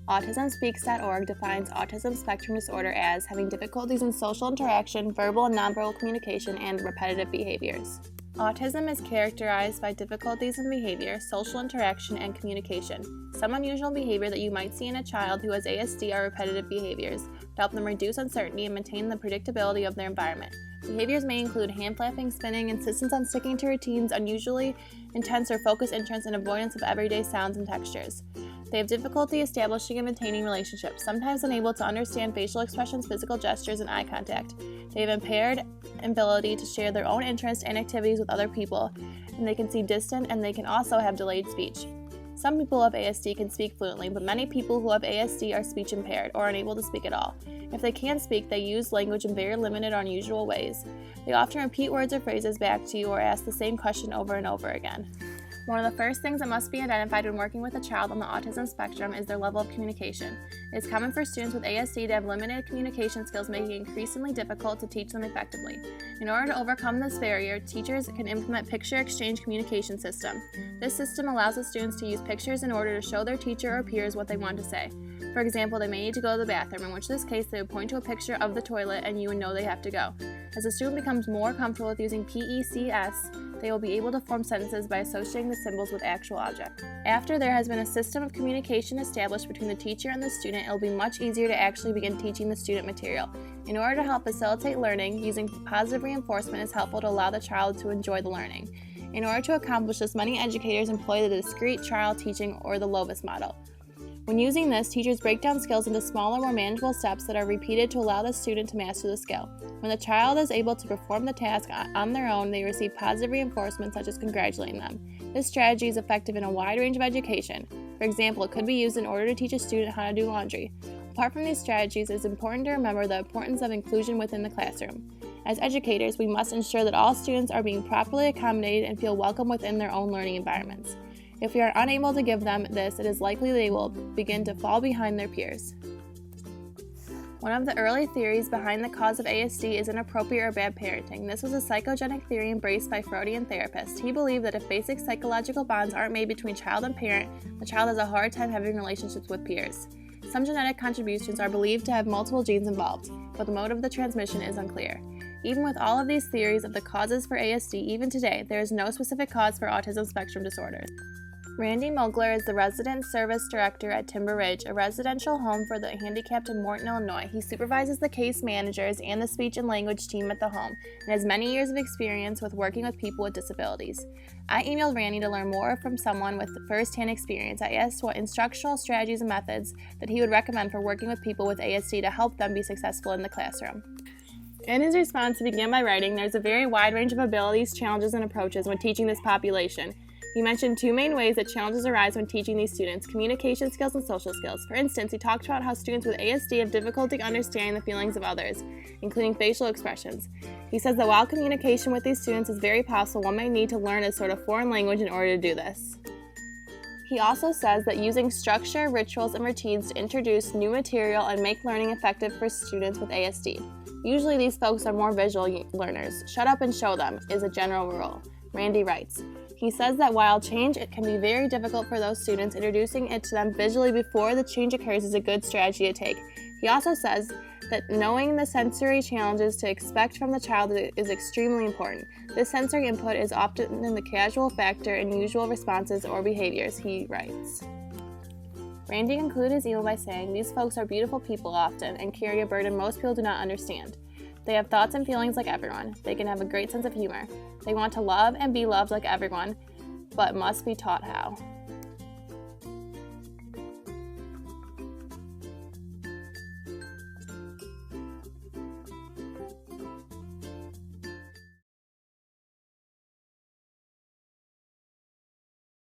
AutismSpeaks.org defines autism spectrum disorder as having difficulties in social interaction, verbal and nonverbal communication, and repetitive behaviors. Autism is characterized by difficulties in behavior, social interaction, and communication. Some unusual behavior that you might see in a child who has ASD are repetitive behaviors to help them reduce uncertainty and maintain the predictability of their environment. Behaviors may include hand flapping, spinning, insistence on sticking to routines, unusually intense or focused interest, and avoidance of everyday sounds and textures. They have difficulty establishing and maintaining relationships, sometimes unable to understand facial expressions, physical gestures, and eye contact. They have impaired ability to share their own interests and activities with other people, and they can see distant, and they can also have delayed speech. Some people who have ASD can speak fluently, but many people who have ASD are speech impaired or unable to speak at all. If they can speak, they use language in very limited or unusual ways. They often repeat words or phrases back to you or ask the same question over and over again. One of the first things that must be identified when working with a child on the autism spectrum is their level of communication. It is common for students with ASD to have limited communication skills, making it increasingly difficult to teach them effectively. In order to overcome this barrier, teachers can implement picture exchange communication system. This system allows the students to use pictures in order to show their teacher or peers what they want to say. For example, they may need to go to the bathroom, in which this case they would point to a picture of the toilet and you would know they have to go. As the student becomes more comfortable with using PECS, they will be able to form sentences by associating the symbols with actual objects. After there has been a system of communication established between the teacher and the student, it will be much easier to actually begin teaching the student material. In order to help facilitate learning, using positive reinforcement is helpful to allow the child to enjoy the learning. In order to accomplish this, many educators employ the discrete trial teaching or the LOVIS model. When using this, teachers break down skills into smaller, more manageable steps that are repeated to allow the student to master the skill. When the child is able to perform the task on their own, they receive positive reinforcement such as congratulating them. This strategy is effective in a wide range of education. For example, it could be used in order to teach a student how to do laundry. Apart from these strategies, it is important to remember the importance of inclusion within the classroom. As educators, we must ensure that all students are being properly accommodated and feel welcome within their own learning environments. If we are unable to give them this, it is likely they will begin to fall behind their peers. One of the early theories behind the cause of ASD is inappropriate or bad parenting. This was a psychogenic theory embraced by Freudian therapists. He believed that if basic psychological bonds aren't made between child and parent, the child has a hard time having relationships with peers. Some genetic contributions are believed to have multiple genes involved, but the mode of the transmission is unclear. Even with all of these theories of the causes for ASD, even today, there is no specific cause for autism spectrum disorder. Randy Mogler is the Resident Service Director at Timber Ridge, a residential home for the handicapped in Morton, Illinois. He supervises the case managers and the speech and language team at the home and has many years of experience with working with people with disabilities. I emailed Randy to learn more from someone with first-hand experience. I asked what instructional strategies and methods that he would recommend for working with people with ASD to help them be successful in the classroom. In his response, he began by writing, "There's a very wide range of abilities, challenges, and approaches when teaching this population." He mentioned two main ways that challenges arise when teaching these students: communication skills and social skills. For instance, he talked about how students with ASD have difficulty understanding the feelings of others, including facial expressions. He says that while communication with these students is very possible, one may need to learn a sort of foreign language in order to do this. He also says that using structure, rituals, and routines to introduce new material and make learning effective for students with ASD. Usually these folks are more visual learners. Shut up and show them is a general rule, Randy writes. He says that while change it can be very difficult for those students, introducing it to them visually before the change occurs is a good strategy to take. He also says that knowing the sensory challenges to expect from the child is extremely important. This sensory input is often in the casual factor in usual responses or behaviors, he writes. Randy concluded his email by saying, "These folks are beautiful people often and carry a burden most people do not understand. They have thoughts and feelings like everyone. They can have a great sense of humor. They want to love and be loved like everyone, but must be taught how."